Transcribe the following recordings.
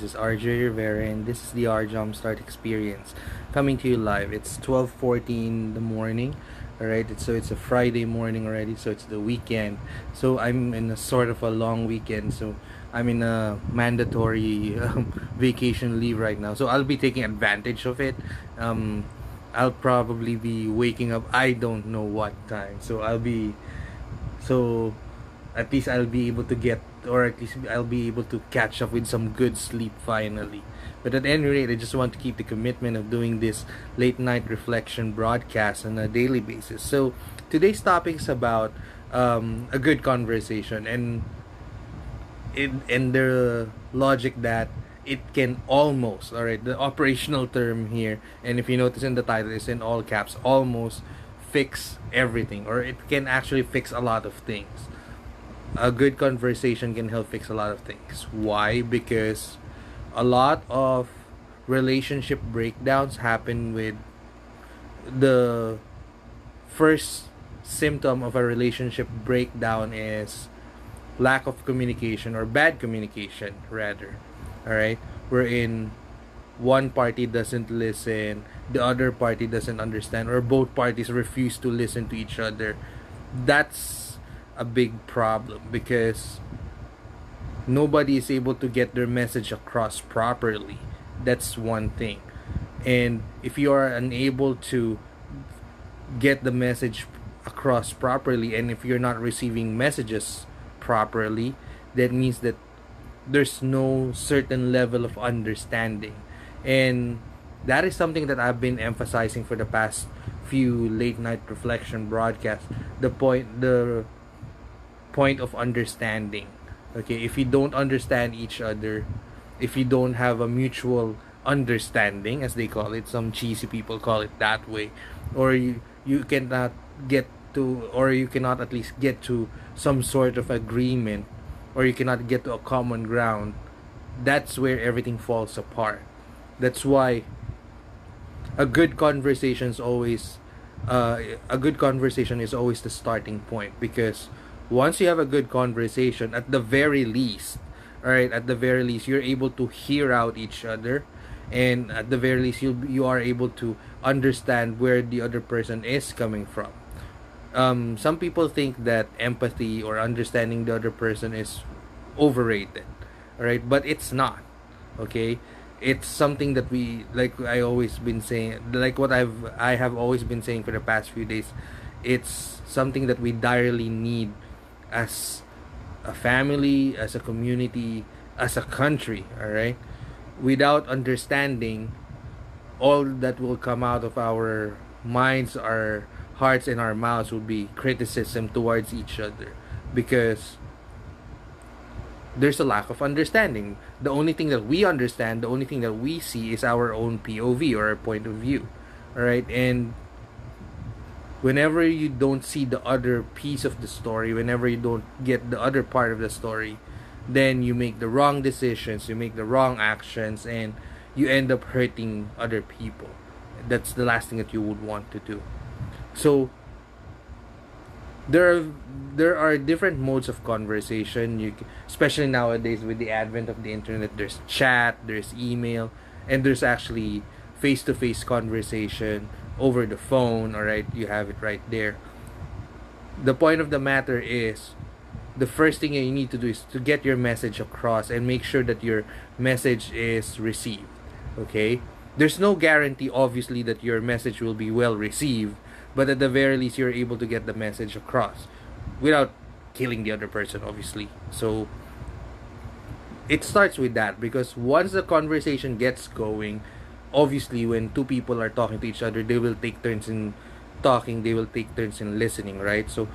This is RJ Rivera, and this is the R Jumpstart Experience coming to you live. It's 12:14 in the morning, all right. So it's a Friday morning already. So it's the weekend. So I'm in a sort of a long weekend. So I'm in a mandatory vacation leave right now. So I'll be taking advantage of it. Um, I'll probably be waking up. I don't know what time. So at least I'll be able to get, or at least I'll be able to catch up with some good sleep finally. But at any rate, I just want to keep the commitment of doing this late night reflection broadcast on a daily basis. So today's topic is about a good conversation, and the logic that it can almost, all right, the operational term here, and if you notice in the title, it's in all caps, almost fix everything, or it can actually fix a lot of things. A good conversation can help fix a lot of things. Why? Because a lot of relationship breakdowns happen with the first symptom of a relationship breakdown is lack of communication, or bad communication rather. All right, wherein one party doesn't listen, the other party doesn't understand, or both parties refuse to listen to each other. That's a big problem because nobody is able to get their message across properly. That's one thing. And if you are unable to get the message across properly, and if you're not receiving messages properly, that means that there's no certain level of understanding. And that is something that I've been emphasizing for the past few late night reflection broadcasts. The point of understanding. Okay, if you don't understand each other, if you don't have a mutual understanding, as they call it, some cheesy people call it that way, or you cannot get to, or you cannot at least get to some sort of agreement, or you cannot get to a common ground, that's where everything falls apart. That's why a good conversation is always a good conversation is always the starting point, because once you have a good conversation, at the very least, all right, at the very least, you're able to hear out each other, and at the very least, you are able to understand where the other person is coming from. Some people think that empathy or understanding the other person is overrated, all right, but it's not. Okay, it's something that we, like I always been saying, like what I have always been saying for the past few days. It's something that we direly need as a family, as a community, as a country, all right? Without understanding, all that will come out of our minds, our hearts, and our mouths will be criticism towards each other, because there's a lack of understanding. The only thing that we understand, the only thing that we see is our own POV, or our point of view, all right? And whenever you don't see the other piece of the story, whenever you don't get the other part of the story, then you make the wrong decisions, you make the wrong actions, and you end up hurting other people. That's the last thing that you would want to do. So there are there are different modes of conversation. Especially nowadays with the advent of the internet, there's chat, there's email, and there's actually face-to-face conversation over the phone. All right, you have it right there. The point of the matter is, the first thing you need to do is to get your message across and make sure that your message is received. Okay, there's no guarantee obviously that your message will be well received, but at the very least, you're able to get the message across without killing the other person, obviously. So it starts with that, because once the conversation gets going, obviously when two people are talking to each other, they will take turns in talking, they will take turns in listening, right? So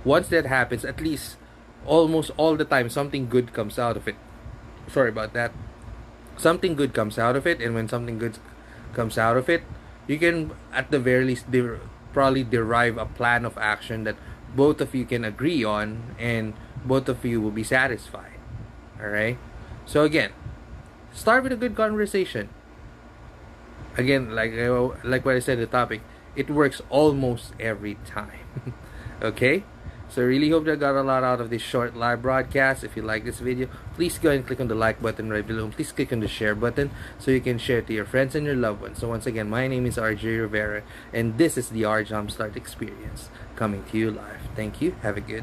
once that happens, at least almost all the time, something good comes out of it. Sorry about that. Something good comes out of it, and when something good comes out of it, you can at the very least probably derive a plan of action that both of you can agree on, and both of you will be satisfied. All right, so again, start with a good conversation. Again, like what I said, the topic, it works almost every time. Okay, So I really hope that I got a lot out of this short live broadcast. If you like this video, please go ahead and click on the like button right below. And please click on the share button so you can share to your friends and your loved ones. So once again, my name is RJ Rivera, and this is the R Jumpstart Experience coming to you live. Thank you. Have a good